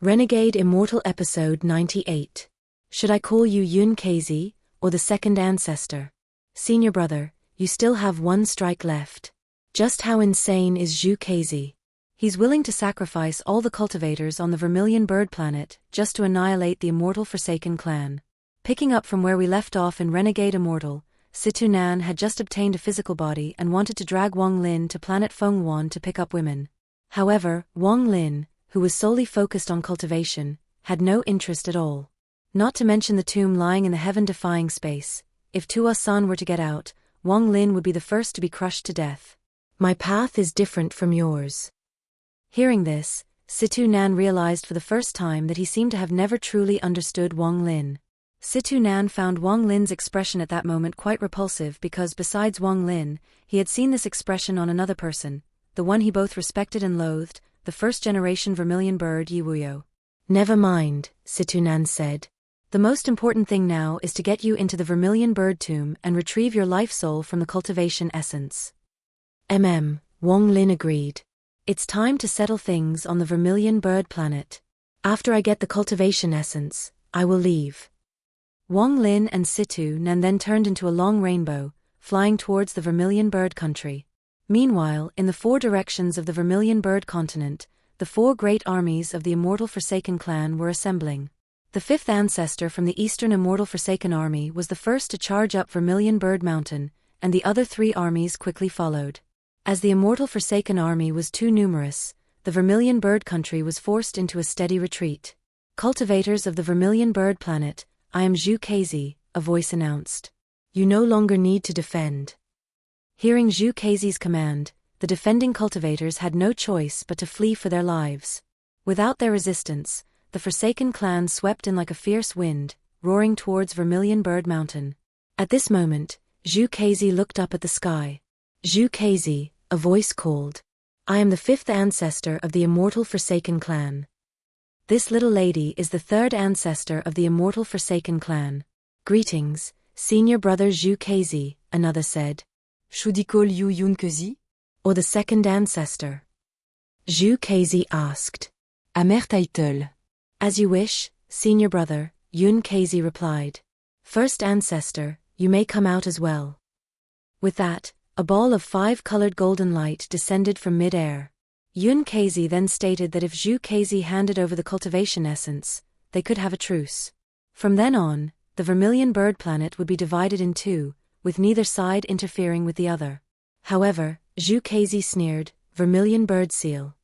Renegade Immortal Episode 98. Should I call you Zhu Quezi, or the second ancestor? Senior brother, you still have one strike left. Just how insane is Zhu Quezi? He's willing to sacrifice all the cultivators on the Vermilion Bird Planet just to annihilate the Immortal Forsaken Clan. Picking up from where we left off in Renegade Immortal, Situ Nan had just obtained a physical body and wanted to drag Wang Lin to planet Fenghuan to pick up women. However, Wang Lin, who was solely focused on cultivation, had no interest at all. Not to mention the tomb lying in the heaven-defying space. If Tua-san were to get out, Wang Lin would be the first to be crushed to death. My path is different from yours. Hearing this, Situ Nan realized for the first time that he seemed to have never truly understood Wang Lin. Situ Nan found Wang Lin's expression at that moment quite repulsive because besides Wang Lin, he had seen this expression on another person, the one he both respected and loathed, the first-generation Vermilion Bird Yiwuyo. Never mind, Situ Nan said. The most important thing now is to get you into the Vermilion Bird Tomb and retrieve your life soul from the Cultivation Essence. Wang Lin agreed. It's time to settle things on the Vermilion Bird Planet. After I get the Cultivation Essence, I will leave. Wang Lin and Situ Nan then turned into a long rainbow, flying towards the Vermilion Bird Country. Meanwhile, in the four directions of the Vermilion Bird Continent, the four great armies of the Immortal Forsaken Clan were assembling. The fifth ancestor from the Eastern Immortal Forsaken Army was the first to charge up Vermilion Bird Mountain, and the other three armies quickly followed. As the Immortal Forsaken Army was too numerous, the Vermilion Bird Country was forced into a steady retreat. Cultivators of the Vermilion Bird Planet, I am Zhu Quezi, a voice announced. You no longer need to defend. Hearing Zhu Quezi's command, the defending cultivators had no choice but to flee for their lives. Without their resistance, the Forsaken Clan swept in like a fierce wind, roaring towards Vermilion Bird Mountain. At this moment, Zhu Quezi looked up at the sky. Zhu Quezi, a voice called. I am the fifth ancestor of the Immortal Forsaken Clan. This little lady is the third ancestor of the Immortal Forsaken Clan. Greetings, senior brother Zhu Quezi, another said. Should I call you Zhu Quezi? Or the second ancestor? Zhu Quezi asked. Amidst. As you wish, senior brother, Zhu Quezi replied. First ancestor, you may come out as well. With that, a ball of five-colored golden light descended from mid-air. Zhu Quezi then stated that if Zhu Quezi handed over the cultivation essence, they could have a truce. From then on, the Vermilion Bird Planet would be divided in two, with neither side interfering with the other. However, Zhu Quezi sneered, Vermilion Bird Seal.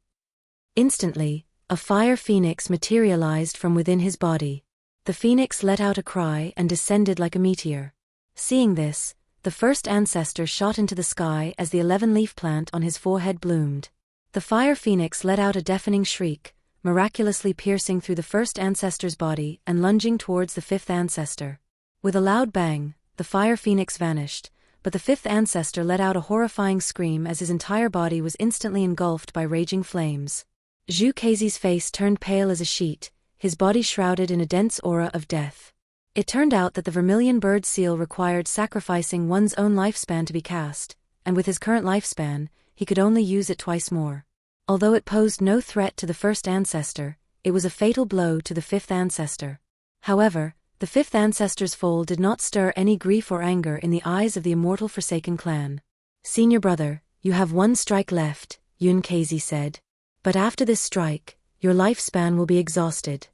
Instantly, a fire phoenix materialized from within his body. The phoenix let out a cry and descended like a meteor. Seeing this, the first ancestor shot into the sky as the 11-leaf plant on his forehead bloomed. The fire phoenix let out a deafening shriek, miraculously piercing through the first ancestor's body and lunging towards the fifth ancestor. With a loud bang, the fire phoenix vanished, but the fifth ancestor let out a horrifying scream as his entire body was instantly engulfed by raging flames. Zhu Quezi's face turned pale as a sheet, his body shrouded in a dense aura of death. It turned out that the Vermilion Bird Seal required sacrificing one's own lifespan to be cast, and with his current lifespan, he could only use it twice more. Although it posed no threat to the first ancestor, it was a fatal blow to the fifth ancestor. However, the fifth ancestor's fall did not stir any grief or anger in the eyes of the Immortal Forsaken Clan. Senior brother, you have one strike left, Zhu Quezi said. But after this strike, your lifespan will be exhausted.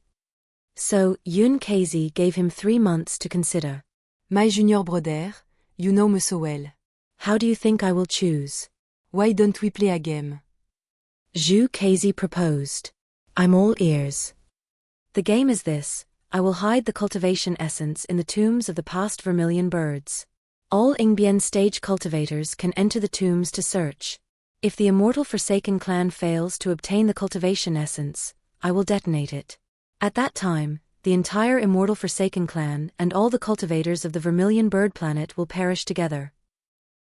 So, Zhu Quezi gave him 3 months to consider. My junior brother, you know me so well. How do you think I will choose? Why don't we play a game? Zhu Quezi proposed. I'm all ears. The game is this. I will hide the cultivation essence in the tombs of the past Vermilion birds. All Ingbian stage cultivators can enter the tombs to search. If the Immortal Forsaken Clan fails to obtain the cultivation essence, I will detonate it. At that time, the entire Immortal Forsaken Clan and all the cultivators of the Vermilion Bird Planet will perish together.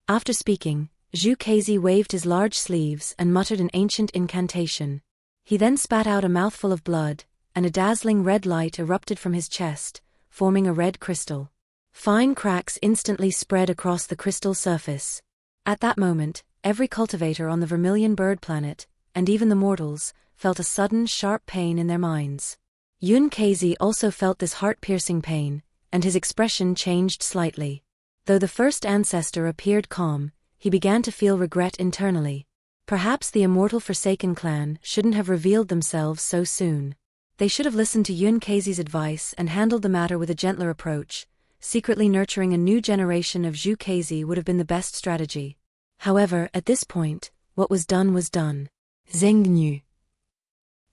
After speaking, Zhu Quezi waved his large sleeves and muttered an ancient incantation. He then spat out a mouthful of blood, and a dazzling red light erupted from his chest, forming a red crystal. Fine cracks instantly spread across the crystal surface. At that moment, every cultivator on the Vermilion Bird Planet, and even the mortals, felt a sudden, sharp pain in their minds. Zhu Quezi also felt this heart-piercing pain, and his expression changed slightly. Though the first ancestor appeared calm, he began to feel regret internally. Perhaps the Immortal Forsaken Clan shouldn't have revealed themselves so soon. They should have listened to Zhu Quezi's advice and handled the matter with a gentler approach. Secretly nurturing a new generation of Zhu Quezi would have been the best strategy. However, at this point, what was done was done. Zheng Nu.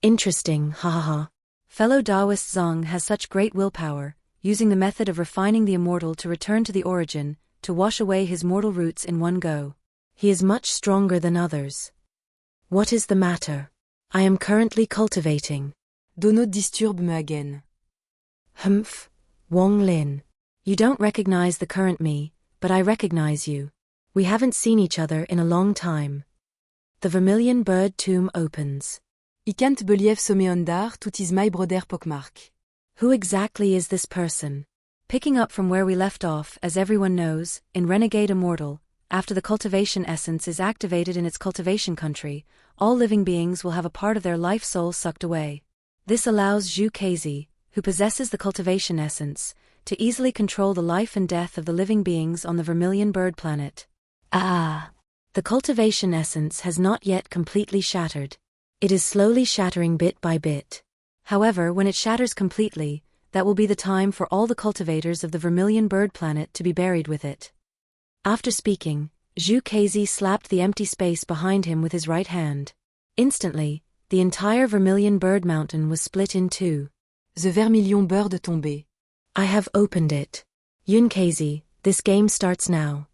Interesting, hahaha. Fellow Taoist Zhang has such great willpower, using the method of refining the immortal to return to the origin, to wash away his mortal roots in one go. He is much stronger than others. What is the matter? I am currently cultivating. Do not disturb me again. Humph, Wang Lin. You don't recognize the current me, but I recognize you. We haven't seen each other in a long time. The Vermilion Bird Tomb opens. Ik kent belief sommeondar tout is my broder pokmark. Who exactly is this person? Picking up from where we left off, as everyone knows, in Renegade Immortal, after the Cultivation Essence is activated in its cultivation country, all living beings will have a part of their life soul sucked away. This allows Zhu Quezi, who possesses the Cultivation Essence, to easily control the life and death of the living beings on the Vermilion Bird Planet. The Cultivation Essence has not yet completely shattered. It is slowly shattering bit by bit. However, when it shatters completely, that will be the time for all the cultivators of the Vermilion Bird Planet to be buried with it. After speaking, Zhu Quezi slapped the empty space behind him with his right hand. Instantly, the entire Vermilion Bird Mountain was split in two. The Vermilion Bird Tomb. I have opened it. Zhu Quezi, this game starts now.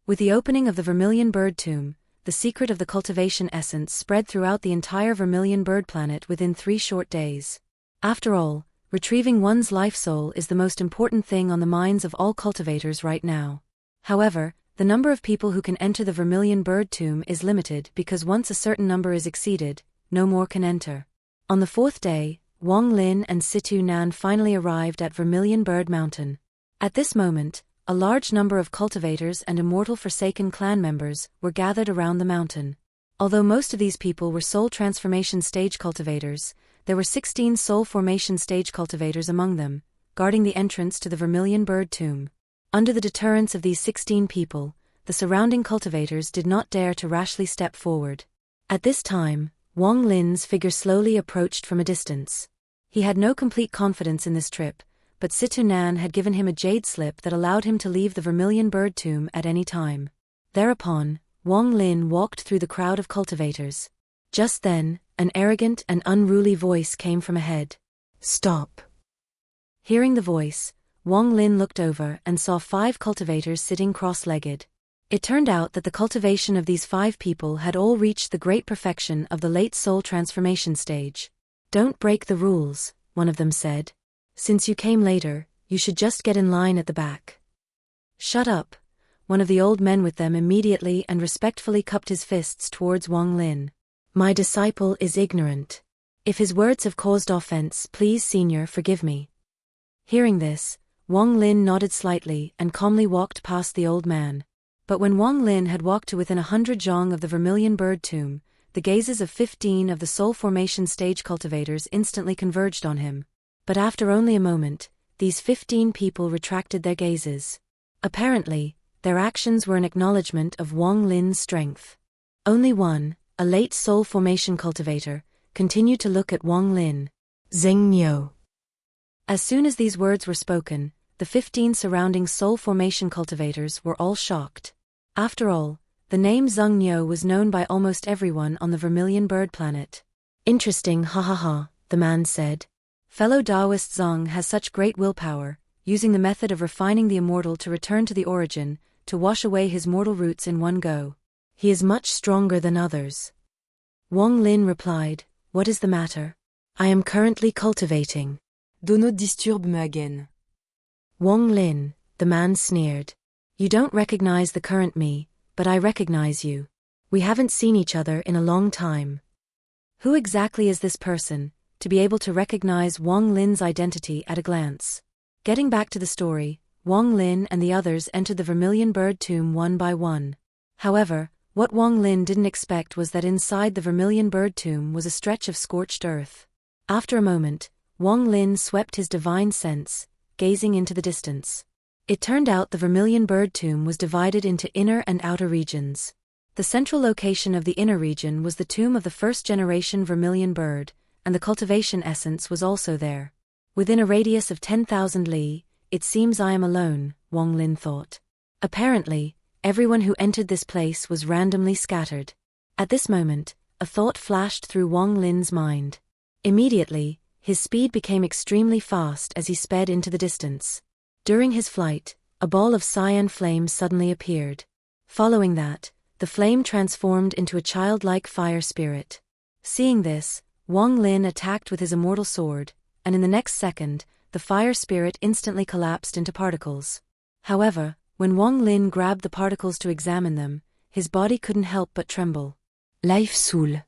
With the opening of the Vermilion Bird Tomb, the secret of the Cultivation Essence spread throughout the entire Vermilion Bird Planet within 3 short days. After all, retrieving one's life soul is the most important thing on the minds of all cultivators right now. However, the number of people who can enter the Vermilion Bird Tomb is limited because once a certain number is exceeded, no more can enter. On the 4th day, Wang Lin and Situ Nan finally arrived at Vermilion Bird Mountain. At this moment, a large number of cultivators and Immortal Forsaken Clan members were gathered around the mountain. Although most of these people were soul transformation stage cultivators, there were 16 soul formation stage cultivators among them, guarding the entrance to the Vermilion Bird Tomb. Under the deterrence of these 16 people, the surrounding cultivators did not dare to rashly step forward. At this time, Wang Lin's figure slowly approached from a distance. He had no complete confidence in this trip, but Situ Nan had given him a jade slip that allowed him to leave the Vermilion Bird Tomb at any time. Thereupon, Wang Lin walked through the crowd of cultivators. Just then, an arrogant and unruly voice came from ahead. Stop. Hearing the voice, Wang Lin looked over and saw 5 cultivators sitting cross-legged. It turned out that the cultivation of these 5 people had all reached the great perfection of the late soul transformation stage. Don't break the rules, one of them said. Since you came later, you should just get in line at the back. Shut up, one of the old men with them immediately and respectfully cupped his fists towards Wang Lin. My disciple is ignorant. If his words have caused offense, please, senior, forgive me. Hearing this, Wang Lin nodded slightly and calmly walked past the old man. But when Wang Lin had walked to within 100 zhong of the Vermilion Bird Tomb, the gazes of 15 of the soul formation stage cultivators instantly converged on him. But after only a moment, these 15 people retracted their gazes. Apparently, their actions were an acknowledgement of Wang Lin's strength. Only one, a late soul formation cultivator, continued to look at Wang Lin. Zheng Nu. As soon as these words were spoken, the 15 surrounding soul formation cultivators were all shocked. After all, the name Zheng Nu was known by almost everyone on the Vermilion Bird Planet. Interesting, ha, the man said. Fellow Taoist Zhang has such great willpower, using the method of refining the immortal to return to the origin, to wash away his mortal roots in one go. He is much stronger than others. Wang Lin replied, What is the matter? I am currently cultivating. Do not disturb me again. Wang Lin, the man sneered. You don't recognize the current me, but I recognize you. We haven't seen each other in a long time. Who exactly is this person, to be able to recognize Wang Lin's identity at a glance? Getting back to the story, Wang Lin and the others entered the Vermilion Bird Tomb one by one. However, What Wang Lin didn't expect was that inside the Vermilion Bird Tomb was a stretch of scorched earth. After a moment, Wang Lin swept his divine sense, gazing into the distance. It turned out the Vermilion Bird Tomb was divided into inner and outer regions. The central location of the inner region was the tomb of the first-generation Vermilion Bird, and the Cultivation Essence was also there. Within a radius of 10,000 li, it seems I am alone, Wang Lin thought. Apparently, everyone who entered this place was randomly scattered. At this moment, a thought flashed through Wang Lin's mind. Immediately, his speed became extremely fast as he sped into the distance. During his flight, a ball of cyan flame suddenly appeared. Following that, the flame transformed into a childlike fire spirit. Seeing this, Wang Lin attacked with his immortal sword, and in the next second, the fire spirit instantly collapsed into particles. However, when Wang Lin grabbed the particles to examine them, his body couldn't help but tremble. Life soul.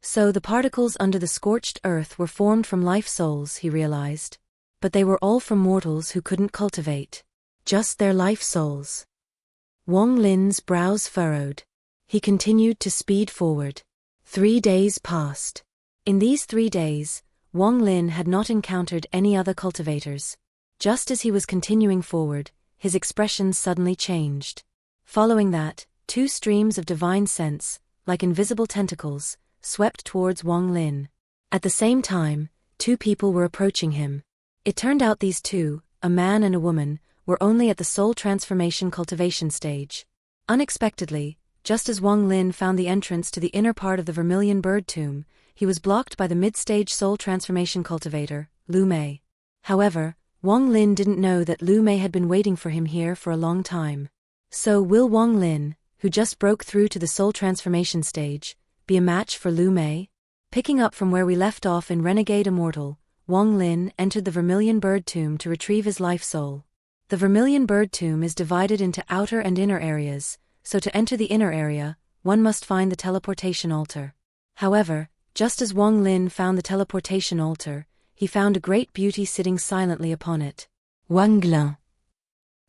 So the particles under the scorched earth were formed from life souls, he realized. But they were all from mortals who couldn't cultivate. Just their life souls. Wang Lin's brows furrowed. He continued to speed forward. 3 days passed. In these 3 days, Wang Lin had not encountered any other cultivators. Just as he was continuing forward, his expression suddenly changed. Following that, 2 streams of divine sense, like invisible tentacles, swept towards Wang Lin. At the same time, 2 people were approaching him. It turned out these 2, a man and a woman, were only at the soul transformation cultivation stage. Unexpectedly, just as Wang Lin found the entrance to the inner part of the Vermilion Bird Tomb, he was blocked by the mid-stage soul transformation cultivator, Liu Mei. However, Wang Lin didn't know that Liu Mei had been waiting for him here for a long time. So will Wang Lin, who just broke through to the soul transformation stage, be a match for Liu Mei? Picking up from where we left off in Renegade Immortal, Wang Lin entered the Vermilion Bird Tomb to retrieve his life soul. The Vermilion Bird Tomb is divided into outer and inner areas, so to enter the inner area, one must find the teleportation altar. However, just as Wang Lin found the teleportation altar, he found a great beauty sitting silently upon it. Wanglin.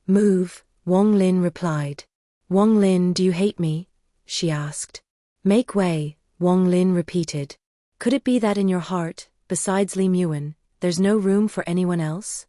Move, Wang Lin replied. Wang Lin, do you hate me? She asked. Make way, Wang Lin repeated. Could it be that in your heart, besides Li Muan, there's no room for anyone else?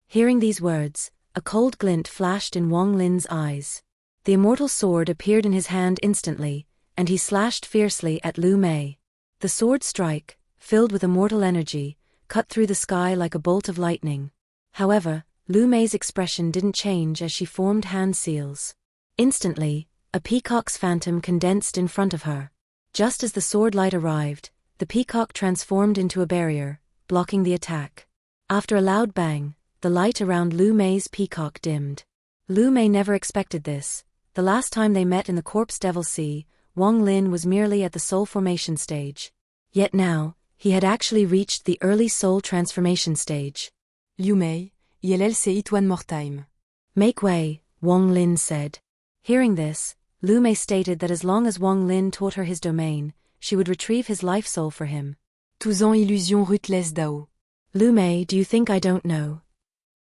Hearing these words, a cold glint flashed in Wang Lin's eyes. The immortal sword appeared in his hand instantly, and he slashed fiercely at Liu Mei. The sword strike, filled with immortal energy, cut through the sky like a bolt of lightning. However, Liu Mei's expression didn't change as she formed hand seals. Instantly, a peacock's phantom condensed in front of her. Just as the sword light arrived, the peacock transformed into a barrier, blocking the attack. After a loud bang, the light around Liu Mei's peacock dimmed. Liu Mei never expected this. The last time they met in the Corpse Devil Sea, Wang Lin was merely at the soul formation stage. Yet now, he had actually reached the early soul transformation stage. Liu Mei, il c'est it one more time. Make way, Wang Lin said. Hearing this, Liu Mei stated that as long as Wang Lin taught her his domain, she would retrieve his life soul for him. Tous en illusion ruthless Dao. Liu Mei, do you think I don't know?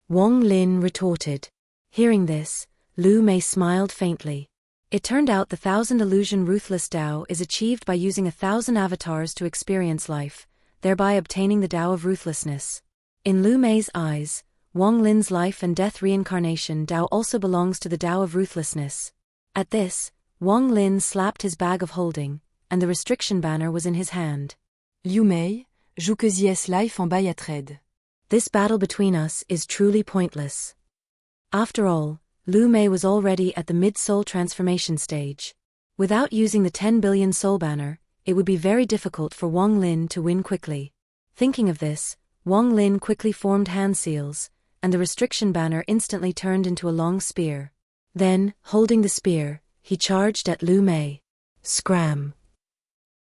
Wang Lin retorted. Hearing this, Liu Mei smiled faintly. It turned out the 1,000 illusion ruthless Dao is achieved by using 1,000 avatars to experience life, thereby obtaining the Dao of ruthlessness. In Liu Mei's eyes, Wang Lin's life and death reincarnation Dao also belongs to the Dao of ruthlessness. At this, Wang Lin slapped his bag of holding, and the restriction banner was in his hand. Liu Mei, Zhu Quezi's life en bas à trade. This battle between us is truly pointless. After all, Liu Mei was already at the mid-soul transformation stage. Without using the 10 billion soul banner, it would be very difficult for Wang Lin to win quickly. Thinking of this, Wang Lin quickly formed hand seals, and the restriction banner instantly turned into a long spear. Then, holding the spear, he charged at Liu Mei. Scram!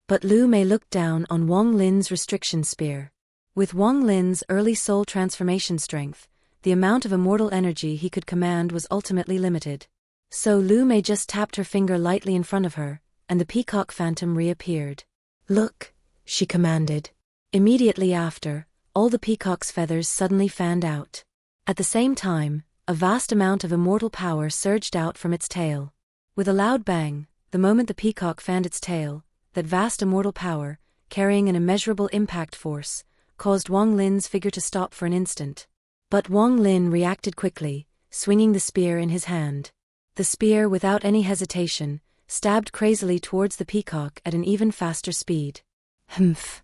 But Liu Mei looked down on Wang Lin's restriction spear. With Wang Lin's early soul transformation strength, the amount of immortal energy he could command was ultimately limited. So Liu Mei just tapped her finger lightly in front of her, and the peacock phantom reappeared. Look, she commanded. Immediately after, all the peacock's feathers suddenly fanned out. At the same time, a vast amount of immortal power surged out from its tail. With a loud bang, the moment the peacock fanned its tail, that vast immortal power, carrying an immeasurable impact force, caused Wang Lin's figure to stop for an instant. But Wang Lin reacted quickly, swinging the spear in his hand. The spear, without any hesitation, stabbed crazily towards the peacock at an even faster speed. Humph!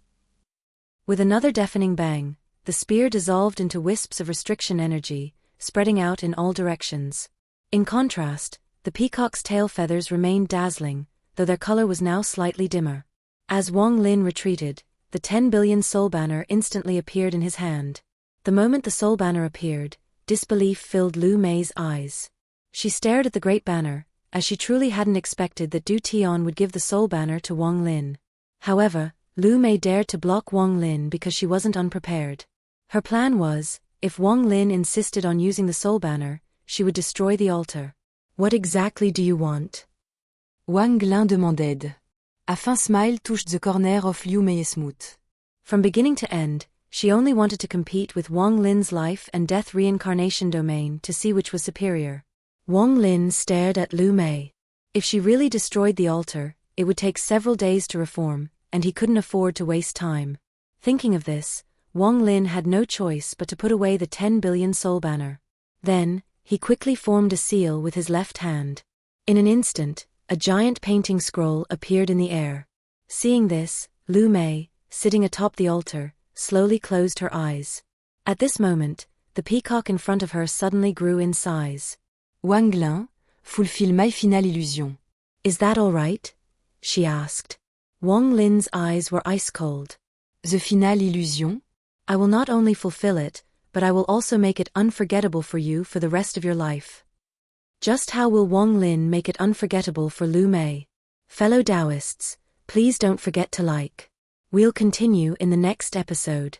With another deafening bang, the spear dissolved into wisps of restriction energy, spreading out in all directions. In contrast, the peacock's tail feathers remained dazzling, though their color was now slightly dimmer. As Wang Lin retreated, the 10 billion soul banner instantly appeared in his hand. The moment the soul banner appeared, disbelief filled Liu Mei's eyes. She stared at the great banner, as she truly hadn't expected that Du Tian would give the soul banner to Wang Lin. However, Liu Mei dared to block Wang Lin because she wasn't unprepared. Her plan was, if Wang Lin insisted on using the soul banner, she would destroy the altar. What exactly do you want? Wanglin demanded. A fin smile touched the corner of Liu Mei's mouth. From beginning to end, she only wanted to compete with Wang Lin's life and death reincarnation domain to see which was superior. Wang Lin stared at Liu Mei. If she really destroyed the altar, it would take several days to reform, and he couldn't afford to waste time. Thinking of this, Wang Lin had no choice but to put away the 10 billion soul banner. Then, he quickly formed a seal with his left hand. In an instant, a giant painting scroll appeared in the air. Seeing this, Liu Mei, sitting atop the altar, slowly closed her eyes. At this moment, the peacock in front of her suddenly grew in size. Wanglin, fulfill my final illusion. Is that all right? She asked. Wang Lin's eyes were ice cold. The final illusion? I will not only fulfill it, but I will also make it unforgettable for you for the rest of your life. Just how will Wang Lin make it unforgettable for Liu Mei? Fellow Taoists, please don't forget to like. We'll continue in the next episode.